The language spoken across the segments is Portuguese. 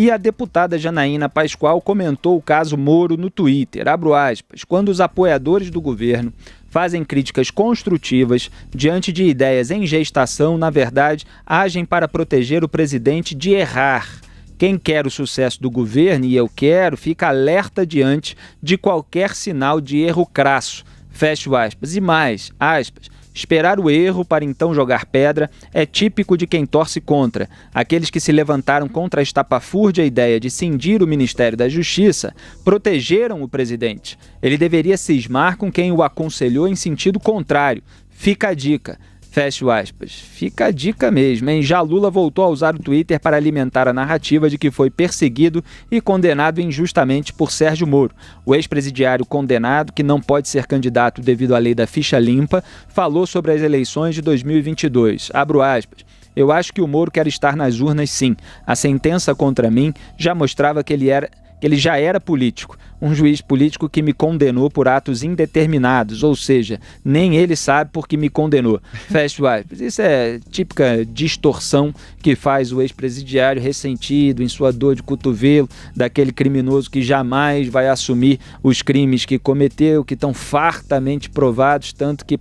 E a deputada Janaína Pascoal comentou o caso Moro no Twitter, abro aspas, quando os apoiadores do governo fazem críticas construtivas diante de ideias em gestação, na verdade, agem para proteger o presidente de errar. Quem quer o sucesso do governo, e eu quero, fica alerta diante de qualquer sinal de erro crasso. Fecho aspas. E mais, aspas, esperar o erro para então jogar pedra é típico de quem torce contra. Aqueles que se levantaram contra a estapafúrdia ideia de cindir o Ministério da Justiça protegeram o presidente. Ele deveria cismar com quem o aconselhou em sentido contrário. Fica a dica. Fecho aspas. Fica a dica mesmo, hein? Já Lula voltou a usar o Twitter para alimentar a narrativa de que foi perseguido e condenado injustamente por Sérgio Moro. O ex-presidiário condenado, que não pode ser candidato devido à lei da ficha limpa, falou sobre as eleições de 2022. Abro aspas. Eu acho que o Moro quer estar nas urnas sim. A sentença contra mim já mostrava que ele já era político, um juiz político que me condenou por atos indeterminados, ou seja, nem ele sabe por que me condenou. Fecho aspas. Isso é típica distorção que faz o ex-presidiário ressentido, em sua dor de cotovelo, daquele criminoso que jamais vai assumir os crimes que cometeu, que estão fartamente provados, tanto que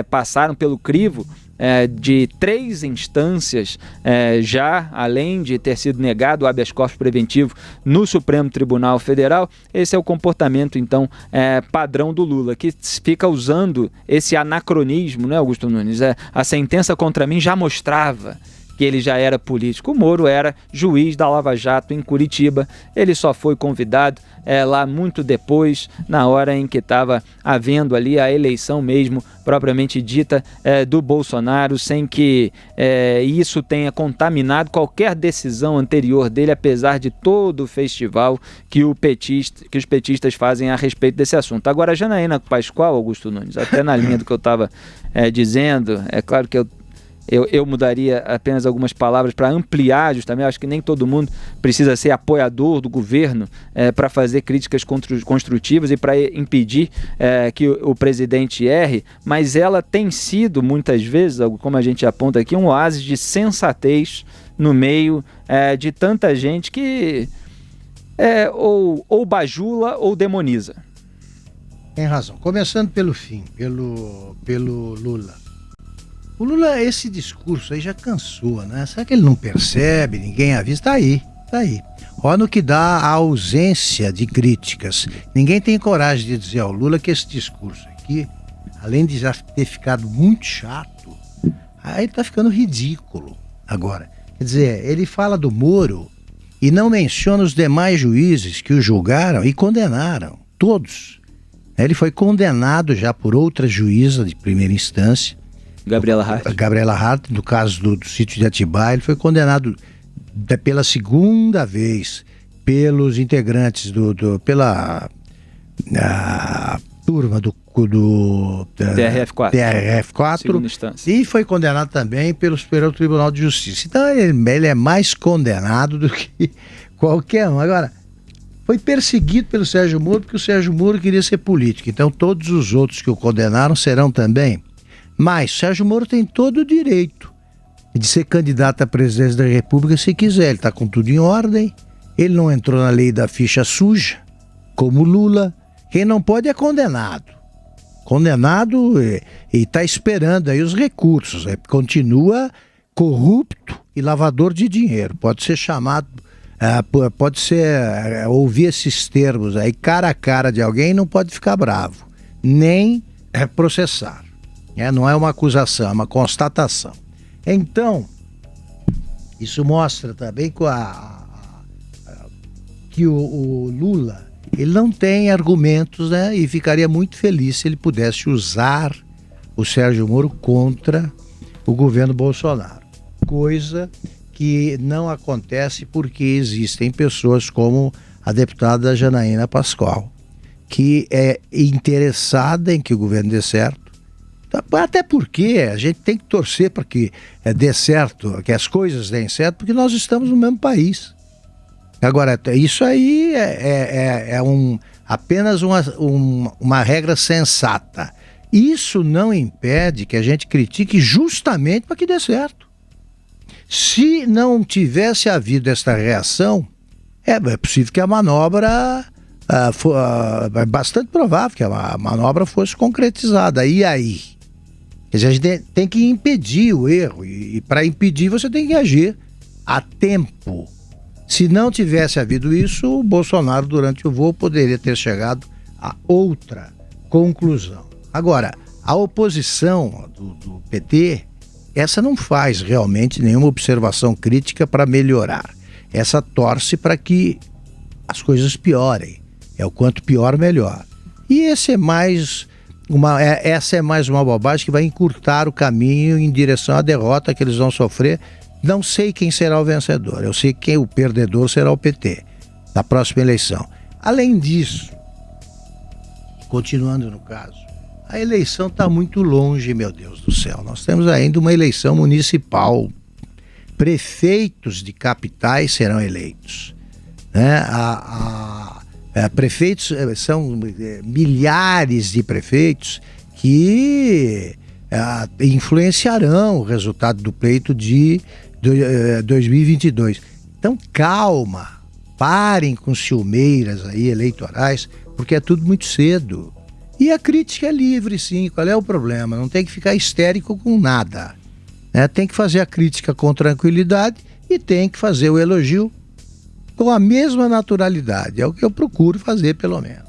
passaram pelo crivo de 3 instâncias, já além de ter sido negado o habeas corpus preventivo no Supremo Tribunal Federal. Esse é o comportamento, então, padrão do Lula, que fica usando esse anacronismo, né, Augusto Nunes? A sentença contra mim já mostrava que ele já era político. O Moro era juiz da Lava Jato em Curitiba, ele só foi convidado lá muito depois, na hora em que estava havendo ali a eleição mesmo, propriamente dita, do Bolsonaro, sem que isso tenha contaminado qualquer decisão anterior dele, apesar de todo o festival que os petistas fazem a respeito desse assunto. Agora, a Janaína Pascoal, Augusto Nunes, até na linha do que eu estava dizendo, é claro que eu mudaria apenas algumas palavras para ampliar justamente. Acho que nem todo mundo precisa ser apoiador do governo para fazer críticas construtivas e para impedir que o presidente erre, mas ela tem sido muitas vezes, como a gente aponta aqui, um oásis de sensatez no meio de tanta gente que ou bajula ou demoniza. Tem razão. Começando pelo fim, pelo Lula. O Lula, esse discurso aí já cansou, né? Será que ele não percebe, ninguém avisa? Tá aí. Olha no que dá a ausência de críticas. Ninguém tem coragem de dizer ao Lula que esse discurso aqui, além de já ter ficado muito chato, aí tá ficando ridículo agora. Quer dizer, ele fala do Moro e não menciona os demais juízes que o julgaram e condenaram, todos. Ele foi condenado já por outra juíza de primeira instância, Gabriela Hart, no caso do sítio de Atibaia. Ele foi condenado pela segunda vez pelos integrantes pela turma do TRF4, e foi condenado também pelo Superior Tribunal de Justiça. Então ele é mais condenado do que qualquer um. Agora, foi perseguido pelo Sérgio Moro porque o Sérgio Moro queria ser político. Então todos os outros que o condenaram serão também. Mas Sérgio Moro tem todo o direito de ser candidato à presidência da República se quiser. Ele está com tudo em ordem, ele não entrou na lei da ficha suja, como Lula. Quem não pode é condenado. Condenado e está esperando aí os recursos. Continua corrupto e lavador de dinheiro. Pode ser chamado, ouvir esses termos aí cara a cara de alguém, não pode ficar bravo, nem processar. Não é uma acusação, é uma constatação. Então, isso mostra também que o Lula, ele não tem argumentos, né? E ficaria muito feliz se ele pudesse usar o Sérgio Moro contra o governo Bolsonaro. Coisa que não acontece porque existem pessoas como a deputada Janaína Pascoal, que é interessada em que o governo dê certo. Até porque a gente tem que torcer para que dê certo, que as coisas deem certo, porque nós estamos no mesmo país. Agora, isso aí apenas uma regra sensata. Isso não impede que a gente critique justamente para que dê certo. Se não tivesse havido esta reação, é possível que a manobra, é bastante provável que a manobra fosse concretizada. E aí? Quer dizer, a gente tem que impedir o erro, e para impedir você tem que agir a tempo. Se não tivesse havido isso, o Bolsonaro, durante o voo, poderia ter chegado a outra conclusão. Agora, a oposição do PT, essa não faz realmente nenhuma observação crítica para melhorar. Essa torce para que as coisas piorem. É o quanto pior, melhor. E essa é mais uma bobagem que vai encurtar o caminho em direção à derrota que eles vão sofrer. Não sei quem será o vencedor, eu sei que o perdedor será o PT, na próxima eleição. Além disso, continuando no caso, a eleição está muito longe, meu Deus do céu. Nós temos ainda uma eleição municipal. Prefeitos de capitais serão eleitos, né? Prefeitos, são milhares de prefeitos que influenciarão o resultado do pleito de 2022. Então, calma, parem com ciumeiras aí eleitorais, porque é tudo muito cedo. E a crítica é livre, sim. Qual é o problema? Não tem que ficar histérico com nada, né? Tem que fazer a crítica com tranquilidade e tem que fazer o elogio com a mesma naturalidade. É o que eu procuro fazer, pelo menos.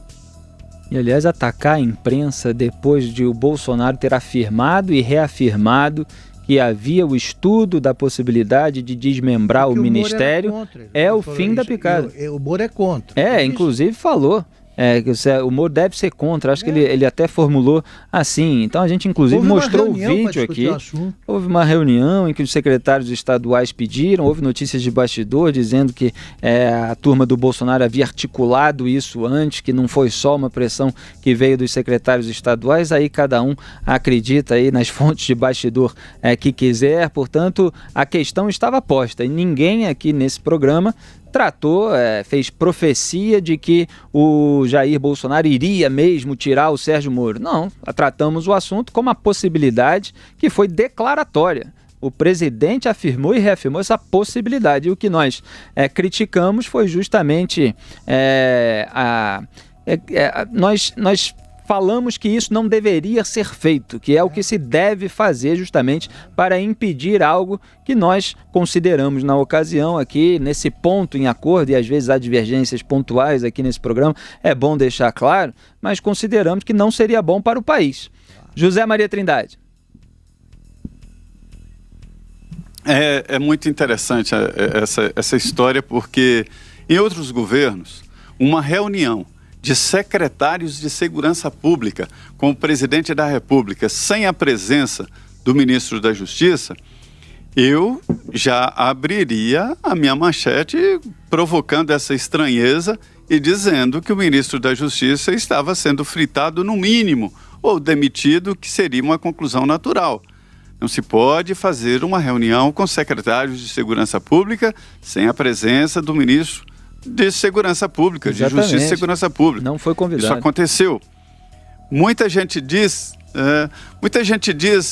E, aliás, atacar a imprensa depois de o Bolsonaro ter afirmado e reafirmado que havia o estudo da possibilidade de desmembrar o ministério é o fim da picada. O Moro é contra. Inclusive falou. O Moro deve ser contra, acho que ele até formulou assim. Então a gente inclusive mostrou o vídeo aqui. Houve uma reunião em que os secretários estaduais pediram, houve notícias de bastidor dizendo que a turma do Bolsonaro havia articulado isso antes, que não foi só uma pressão que veio dos secretários estaduais. Aí cada um acredita aí nas fontes de bastidor que quiser. Portanto, a questão estava posta e ninguém aqui nesse programa fez profecia de que o Jair Bolsonaro iria mesmo tirar o Sérgio Moro. Não, tratamos o assunto como uma possibilidade que foi declaratória. O presidente afirmou e reafirmou essa possibilidade. E o que nós criticamos foi justamente nós falamos que isso não deveria ser feito, que é o que se deve fazer justamente para impedir algo que nós consideramos na ocasião aqui, nesse ponto em acordo, e às vezes há divergências pontuais aqui nesse programa, é bom deixar claro, mas consideramos que não seria bom para o país. José Maria Trindade. É muito interessante essa história, porque em outros governos, uma reunião de secretários de segurança pública com o presidente da República, sem a presença do ministro da Justiça, eu já abriria a minha manchete provocando essa estranheza e dizendo que o ministro da Justiça estava sendo fritado no mínimo, ou demitido, que seria uma conclusão natural. Não se pode fazer uma reunião com secretários de segurança pública sem a presença do ministro de Segurança Pública, Exatamente. De Justiça e Segurança Pública. Não foi convidado. Isso aconteceu. Muita gente diz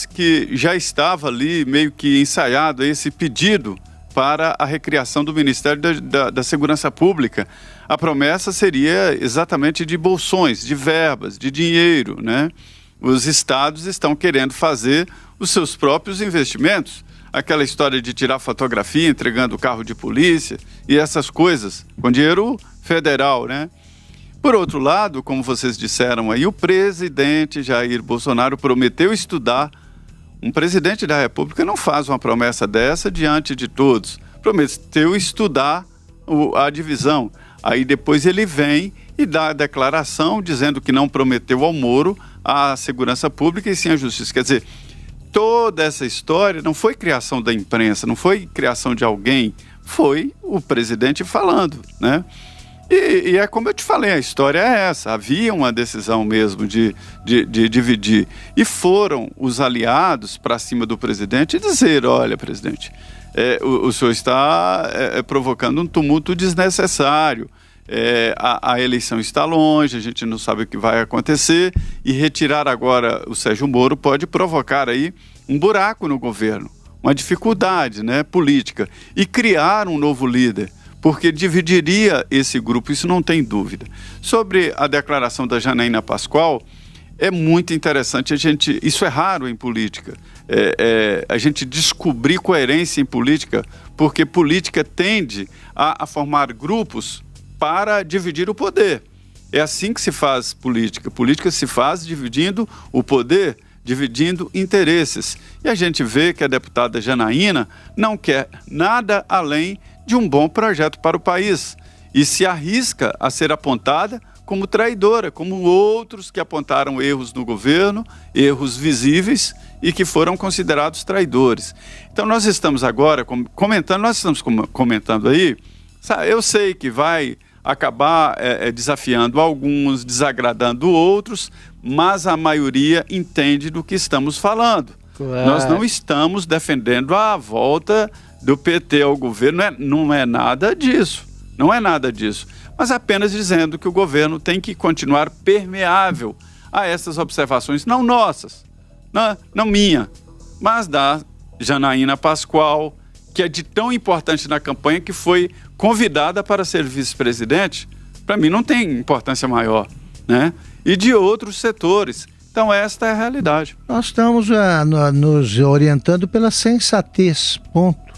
que já estava ali meio que ensaiado esse pedido para a recriação do Ministério da Segurança Pública. A promessa seria exatamente de bolsões, de verbas, de dinheiro, né? Os estados estão querendo fazer os seus próprios investimentos. Aquela história de tirar fotografia entregando o carro de polícia e essas coisas, com dinheiro federal, né? Por outro lado, como vocês disseram aí, o presidente Jair Bolsonaro prometeu estudar. Um presidente da República não faz uma promessa dessa diante de todos. Prometeu estudar a divisão. Aí depois ele vem e dá a declaração dizendo que não prometeu ao Moro a segurança pública e sim a justiça. Quer dizer, toda essa história não foi criação da imprensa, não foi criação de alguém, foi o presidente falando, né? E é como eu te falei, a história é essa. Havia uma decisão mesmo de dividir. E foram os aliados para cima do presidente e dizer, olha, presidente, o senhor está provocando um tumulto desnecessário. A eleição está longe, a gente não sabe o que vai acontecer, e retirar agora o Sérgio Moro pode provocar aí um buraco no governo, uma dificuldade, né, política, e criar um novo líder, porque dividiria esse grupo, isso não tem dúvida. Sobre a declaração da Janaína Pascoal, é muito interessante, isso é raro em política, a gente descobrir coerência em política, porque política tende a formar grupos para dividir o poder. É assim que se faz política. Política se faz dividindo o poder, dividindo interesses. E a gente vê que a deputada Janaína não quer nada além de um bom projeto para o país e se arrisca a ser apontada como traidora, como outros que apontaram erros no governo, erros visíveis e que foram considerados traidores. Então nós estamos agora comentando aí, sabe, eu sei que vai acabar desafiando alguns, desagradando outros, mas a maioria entende do que estamos falando. Claro. Nós não estamos defendendo a volta do PT ao governo, não é nada disso, não é nada disso, mas apenas dizendo que o governo tem que continuar permeável a essas observações, não nossas, não minha, mas da Janaína Pascoal, que é de tão importante na campanha que foi convidada para ser vice-presidente. Para mim não tem importância maior, né? E de outros setores. Então esta é a realidade. Nós estamos nos orientando pela sensatez, ponto.